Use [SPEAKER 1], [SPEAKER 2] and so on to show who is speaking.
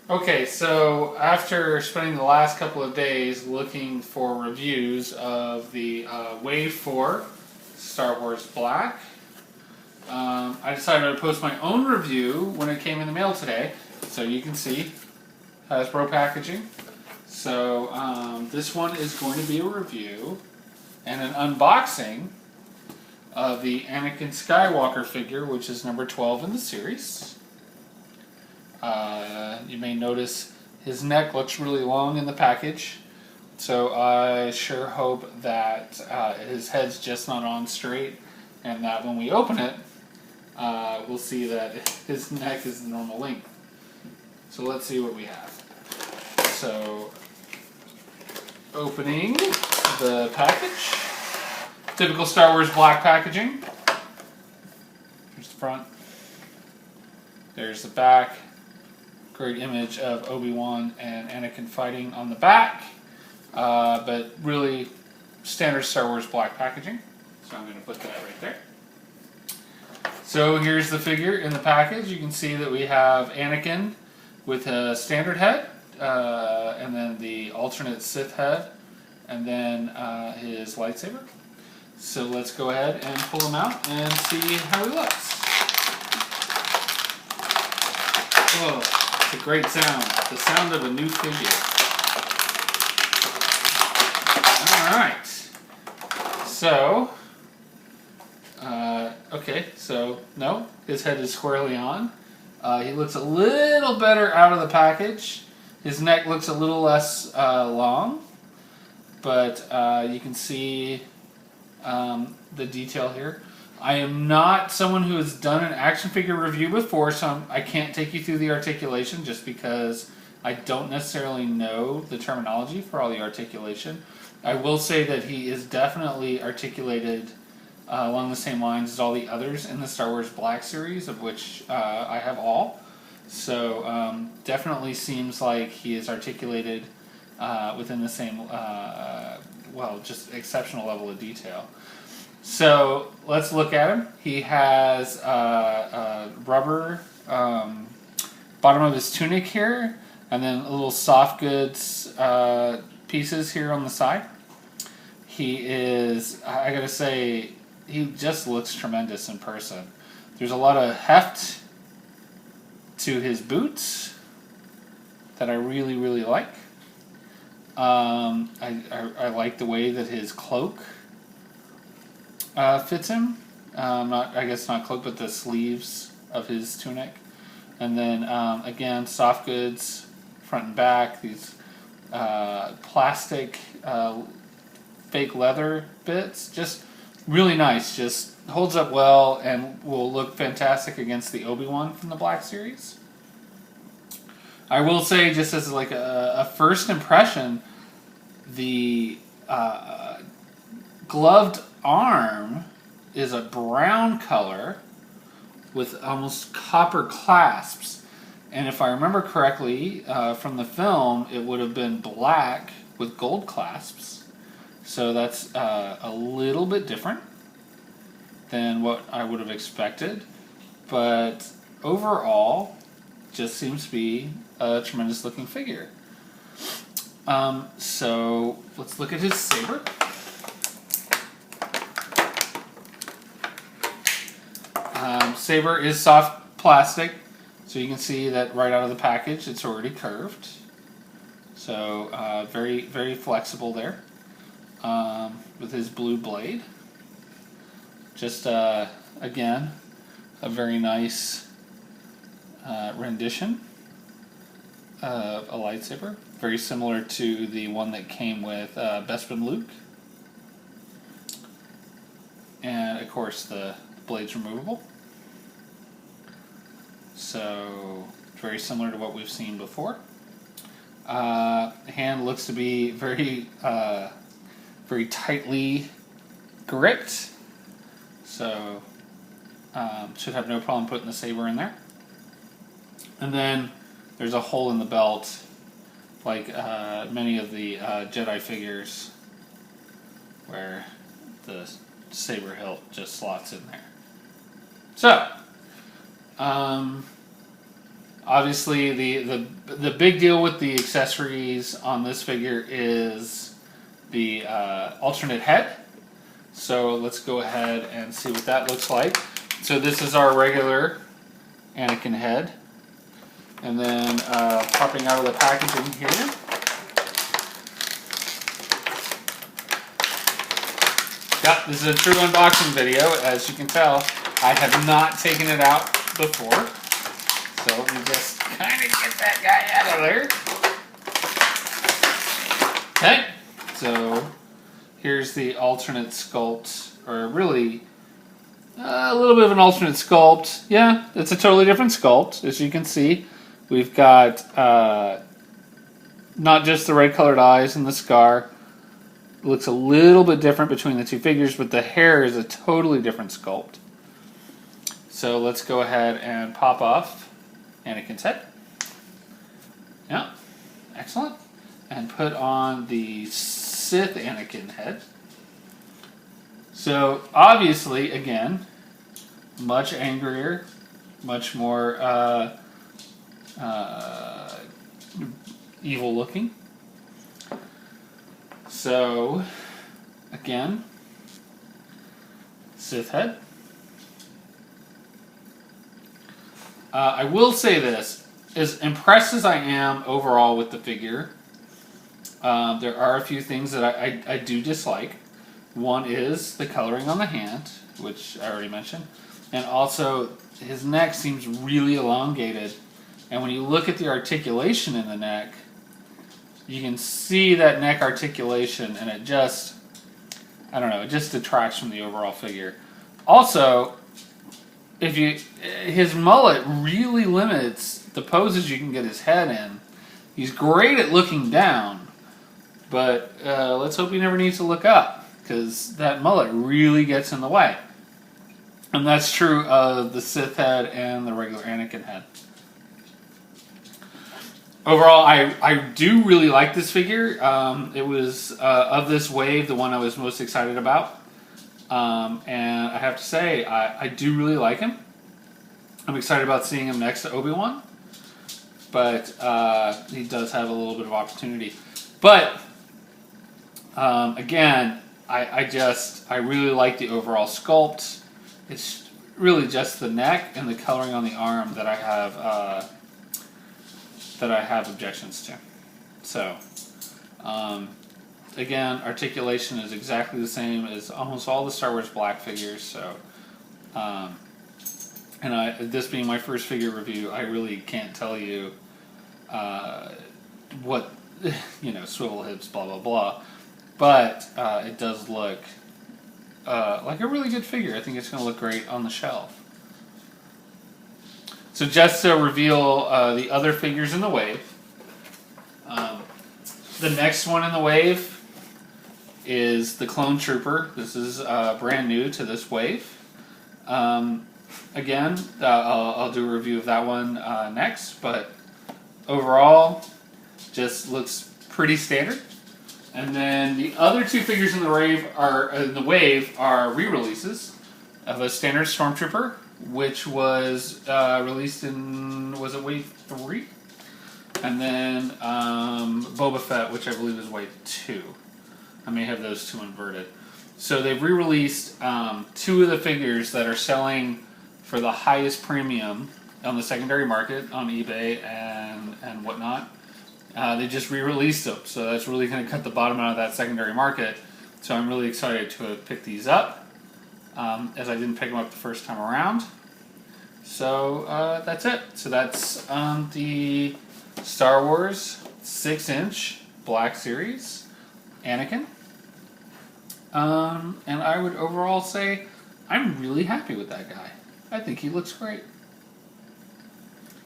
[SPEAKER 1] Okay, so after spending the last couple of days looking for reviews of the Wave 4 Star Wars Black, I decided to post my own review when it came in the mail today. So you can see Hasbro packaging. So this one is going to be a review and an unboxing of the Anakin Skywalker figure, which is number 12 in the series. You may notice his neck looks really long in the package, so I sure hope that his head's just not on straight, and that when we open it, we'll see that his neck is the normal length. So let's see what we have. So, opening the package. Typical Star Wars Black packaging. Here's the front. There's the back. Great image of Obi-Wan and Anakin fighting on the back. But really standard Star Wars Black packaging. So I'm going to put that right there. So here's the figure in the package. You can see that we have Anakin with a standard head. And then the alternate Sith head. And then his lightsaber. So let's go ahead and pull him out and see how he looks. Oh, it's a great sound. The sound of a new figure. Alright. So, okay, so no, his head is squarely on. He looks a little better out of the package. His neck looks a little less long. But you can see the detail here. I am not someone who has done an action figure review before, so I can't take you through the articulation just because I don't necessarily know the terminology for all the articulation. I will say that he is definitely articulated along the same lines as all the others in the Star Wars Black series, of which I have all. So definitely seems like he is articulated within the same, well, just exceptional level of detail. So let's look at him. He has rubber bottom of his tunic here, and then a little soft goods pieces here on the side. He is, I gotta say, he just looks tremendous in person. There's a lot of heft to his boots that I really, really like. I like the way that his cloak fits him. I guess not cloak, but the sleeves of his tunic. And then, again, soft goods, front and back, these plastic fake leather bits. Just really nice. Just holds up well and will look fantastic against the Obi-Wan from the Black series. I will say, just as like a first impression, the gloved arm is a brown color with almost copper clasps. And if I remember correctly from the film, it would have been black with gold clasps. So that's a little bit different than what I would have expected. But overall, just seems to be a tremendous looking figure. So let's look at his saber. Saber is soft plastic, so you can see that right out of the package it's already curved. So very, very flexible there with his blue blade. Just again, a very nice rendition of a lightsaber, very similar to the one that came with Bespin Luke. And of course the blade's removable. So very similar to what we've seen before. Hand looks to be very, very tightly gripped. So should have no problem putting the saber in there. And then there's a hole in the belt, like many of the Jedi figures, where the saber hilt just slots in there. So, Obviously, the big deal with the accessories on this figure is the alternate head. So let's go ahead and see what that looks like. So this is our regular Anakin head. And then popping out of the packaging here. Yep, this is a true unboxing video. As you can tell, I have not taken it out before. So let me just kind of get that guy out of there. Okay, so here's the alternate sculpt, or really a little bit of an alternate sculpt. Yeah, it's a totally different sculpt, as you can see. We've got not just the red colored eyes and the scar. It looks a little bit different between the two figures, but the hair is a totally different sculpt. So let's go ahead and pop off Anakin's head. Yeah, excellent. And put on the Sith Anakin head. So obviously, again, much angrier, much more evil looking. So again, Sith head. I will say this, as impressed as I am overall with the figure, there are a few things that I do dislike. One is the coloring on the hand, which I already mentioned, and also his neck seems really elongated, and when you look at the articulation in the neck, you can see that neck articulation, and it just, I don't know, it just detracts from the overall figure. Also, his mullet really limits the poses you can get his head in. He's great at looking down, but let's hope he never needs to look up, because that mullet really gets in the way. And that's true of the Sith head and the regular Anakin head. Overall, I do really like this figure. It was, of this wave, the one I was most excited about. And I have to say, I do really like him. I'm excited about seeing him next to Obi-Wan. But he does have a little bit of opportunity. But, again, I really like the overall sculpt. It's really just the neck and the coloring on the arm that I have objections to. So, again, articulation is exactly the same as almost all the Star Wars Black figures. So, and this being my first figure review, I really can't tell you what, swivel hips, blah blah blah. But it does look like a really good figure. I think it's going to look great on the shelf. So just to reveal the other figures in the wave, the next one in the wave is the Clone Trooper. This is brand new to this wave. Again, I'll do a review of that one next, but overall, just looks pretty standard. And then the other two figures in the wave are re-releases of a standard Stormtrooper, which was released in, was it Wave 3? And then Boba Fett, which I believe is Wave 2. I may have those two inverted. So they've re-released two of the figures that are selling for the highest premium on the secondary market on eBay and whatnot. They just re-released them, so that's really going to cut the bottom out of that secondary market. So I'm really excited to pick these up, as I didn't pick them up the first time around. So that's it. So that's the Star Wars 6-inch Black Series Anakin. And I would overall say I'm really happy with that guy. I think he looks great.